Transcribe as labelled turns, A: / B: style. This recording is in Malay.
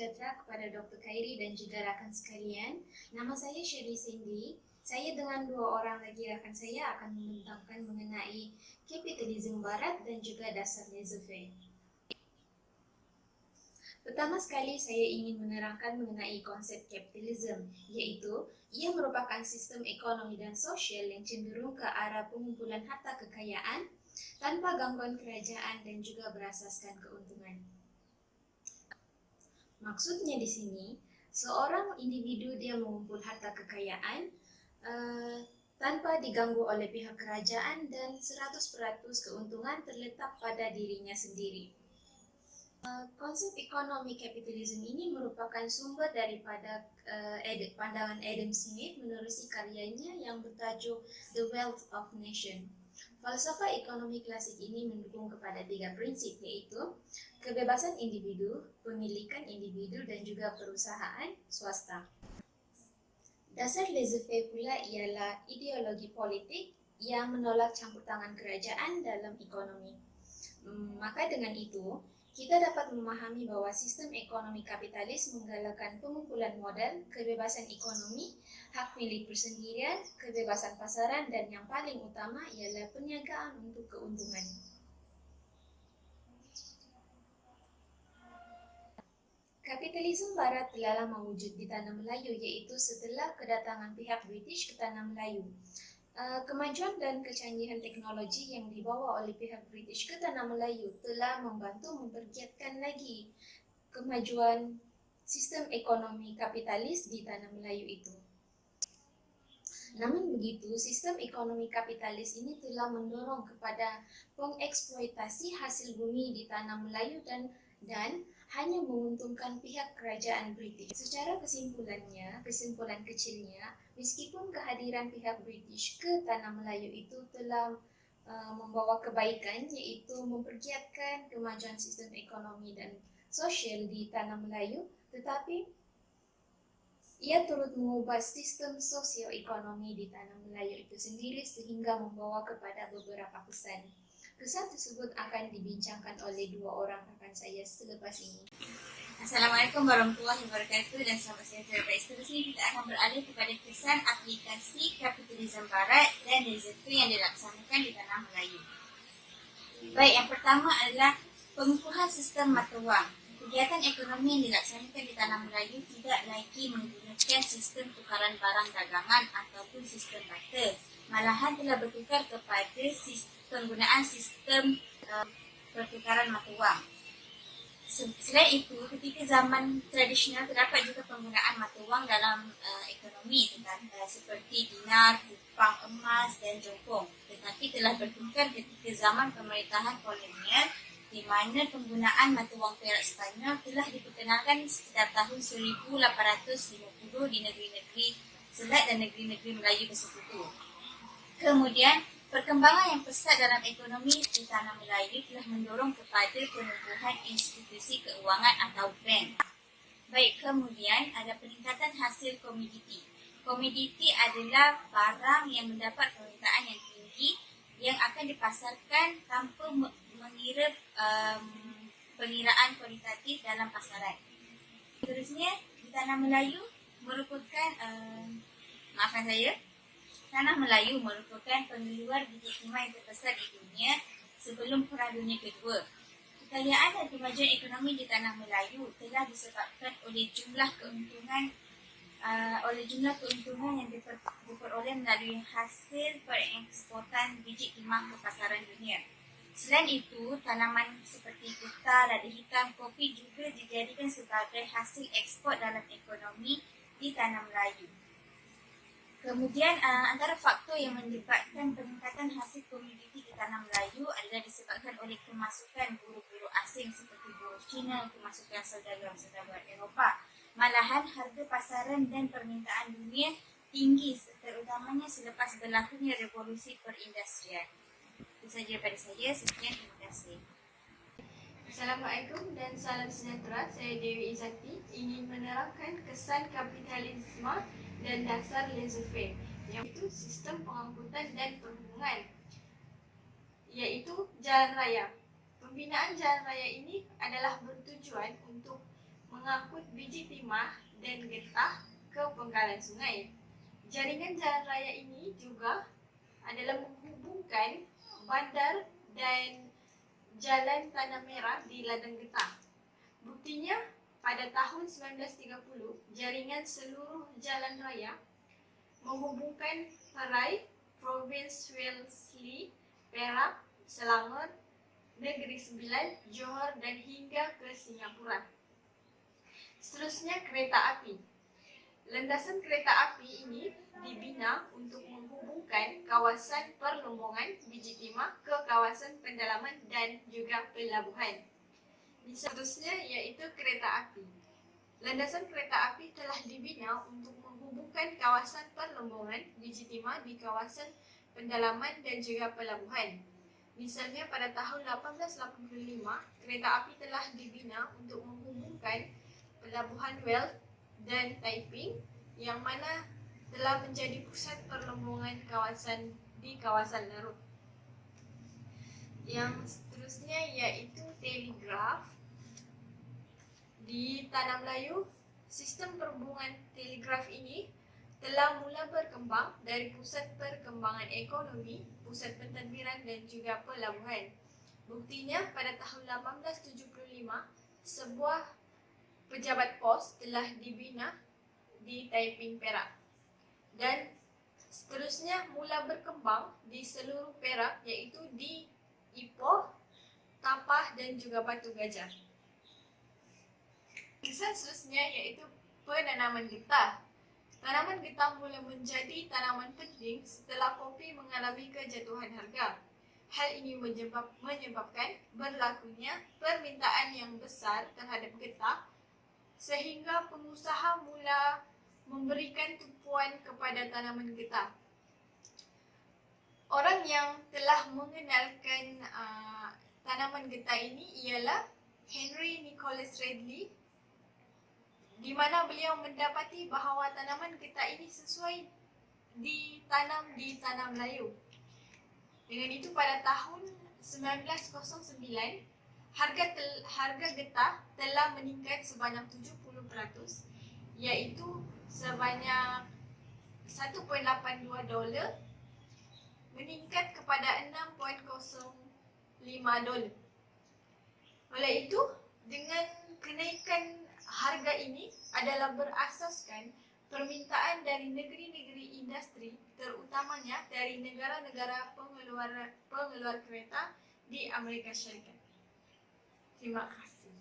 A: sejahtera kepada Dr. Khairi dan juga rakan sekalian. Nama saya Shirley Cindy. Saya dengan dua orang lagi rakan saya akan membentangkan mengenai kapitalisme barat dan juga dasar laissez-faire. Pertama sekali saya ingin menerangkan mengenai konsep kapitalisme, iaitu ia merupakan sistem ekonomi dan sosial yang cenderung ke arah pengumpulan harta kekayaan tanpa gangguan kerajaan dan juga berasaskan keuntungan. Maksudnya di sini, seorang individu dia mengumpul harta kekayaan tanpa diganggu oleh pihak kerajaan dan 100% keuntungan terletak pada dirinya sendiri. Konsep ekonomi kapitalisme ini merupakan sumber daripada pandangan Adam Smith menerusi karyanya yang bertajuk The Wealth of Nation. Falsafah ekonomi klasik ini mendukung kepada 3 prinsip, iaitu kebebasan individu, pemilikan individu dan juga perusahaan swasta. Dasar laissez-faire pula ialah ideologi politik yang menolak campur tangan kerajaan dalam ekonomi. Maka dengan itu, kita dapat memahami bahwa sistem ekonomi kapitalis menggalakkan pengumpulan modal, kebebasan ekonomi, hak milik persendirian, kebebasan pasaran, dan yang paling utama ialah perniagaan untuk keuntungan. Kapitalisme barat telah lama wujud di tanah Melayu, iaitu setelah kedatangan pihak British ke tanah Melayu. Kemajuan dan kecanggihan teknologi yang dibawa oleh pihak British ke tanah Melayu telah membantu mempergiatkan lagi kemajuan sistem ekonomi kapitalis di tanah Melayu itu. Namun begitu, sistem ekonomi kapitalis ini telah mendorong kepada pengeksploitasi hasil bumi di tanah Melayu dan hanya menguntungkan pihak kerajaan British. Secara kesimpulan kecilnya, meskipun kehadiran pihak British ke tanah Melayu itu telah membawa kebaikan, iaitu mempergiatkan kemajuan sistem ekonomi dan sosial di tanah Melayu, tetapi ia turut mengubah sistem sosioekonomi di tanah Melayu itu sendiri sehingga membawa kepada beberapa kesan. Kesan tersebut akan dibincangkan oleh dua orang rekan saya selepas ini.
B: Assalamualaikum warahmatullahi wabarakatuh dan selamat sejahtera. Baik, seterusnya kita akan beralih kepada kesan aplikasi kapitalisme barat dan laissez-faire yang dilaksanakan di tanah Melayu. Baik, yang pertama adalah pengukuhan sistem mata wang. Kegiatan ekonomi yang dilaksanakan di tanah Melayu tidak lagi menggunakan sistem tukaran barang dagangan ataupun sistem barter. Malahan telah bertukar kepada penggunaan sistem pertukaran mata wang. Selain itu, ketika zaman tradisional terdapat juga penggunaan mata wang dalam ekonomi seperti dinar, kupang emas dan jongkong. Tetapi telah bertukar ketika zaman pemerintahan kolonial di mana penggunaan mata wang perak Sepanyol telah diperkenalkan sekitar tahun 1850 di negeri-negeri Selat dan negeri-negeri Melayu Bersekutu. Kemudian, perkembangan yang pesat dalam ekonomi di tanah Melayu telah mendorong kepada penumbuhan institusi keuangan atau bank. Baik, kemudian ada peningkatan hasil komoditi. Komoditi adalah barang yang mendapat permintaan yang tinggi yang akan dipasarkan tanpa mengira pengiraan kualitatif dalam pasaran. Seterusnya, di tanah Melayu merupakan Tanah Melayu merupakan pengeluar biji timah yang terbesar di dunia sebelum Perang Dunia Kedua. Kekayaan dan kemajuan ekonomi di tanah Melayu telah disebabkan oleh jumlah keuntungan yang diperoleh melalui hasil pengeksportan biji timah ke pasaran dunia. Selain itu, tanaman seperti getah, lada hitam, kopi juga dijadikan sebagai hasil ekspor dalam ekonomi di tanah Melayu. Kemudian antara faktor yang menyebabkan peningkatan hasil komoditi di tanah Melayu adalah disebabkan oleh kemasukan buruh-buruh asing seperti buruh Cina, kemasukan saudagar-saudagar Eropah. Malahan harga pasaran dan permintaan dunia tinggi terutamanya selepas berlakunya revolusi perindustrian. Itu saja daripada saya. Sekian, terima kasih.
A: Assalamualaikum dan salam sejahtera. Saya Dewi Izzati ingin menerangkan kesan kapitalisme dan dasar laissez-faire, yaitu sistem pengangkutan dan perhubungan, yaitu jalan raya. Pembinaan jalan raya ini adalah bertujuan untuk mengangkut biji timah dan getah ke penggalan sungai. Jaringan jalan raya ini juga adalah menghubungkan bandar dan jalan Tanah Merah di ladang getah. Buktinya, pada tahun 1930, jaringan seluruh jalan raya menghubungkan Perai, Provinsi Wellesley, Perak, Selangor, Negeri Sembilan, Johor dan hingga ke Singapura. Seterusnya, kereta api. Landasan kereta api ini dibina untuk menghubungkan kawasan perlombongan biji timah ke kawasan pendalaman dan juga pelabuhan. Seterusnya yaitu kereta api. Landasan kereta api telah dibina untuk menghubungkan kawasan perlombongan biji timah di kawasan pendalaman dan juga pelabuhan. Misalnya pada tahun 1885, kereta api telah dibina untuk menghubungkan pelabuhan Weld dan Taiping yang mana telah menjadi pusat perlombongan di kawasan Larut. Yang seterusnya yaitu telegraf. Di Tanah Melayu, sistem perhubungan telegraf ini telah mula berkembang dari pusat perkembangan ekonomi, pusat pentadbiran dan juga pelabuhan. Buktinya pada tahun 1875, sebuah pejabat pos telah dibina di Taiping, Perak. Dan seterusnya mula berkembang di seluruh Perak iaitu di Ipoh, Tapah dan juga Batu Gajah. Kisah seterusnya yaitu penanaman getah. Tanaman getah mula menjadi tanaman penting setelah kopi mengalami kejatuhan harga. Hal ini menyebabkan berlakunya permintaan yang besar terhadap getah sehingga pengusaha mula memberikan tumpuan kepada tanaman getah. Orang yang telah mengenalkan tanaman getah ini ialah Henry Nicholas Ridley, di mana beliau mendapati bahawa tanaman getah ini sesuai ditanam di Tanah Melayu. Dengan itu pada tahun 1909, harga getah telah meningkat sebanyak 70%, iaitu sebanyak $1.82 meningkat kepada $6.05. Oleh itu, dengan kenaikan harga ini adalah berasaskan permintaan dari negeri-negeri industri, terutamanya dari negara-negara pengeluar kereta di Amerika Syarikat. Terima kasih.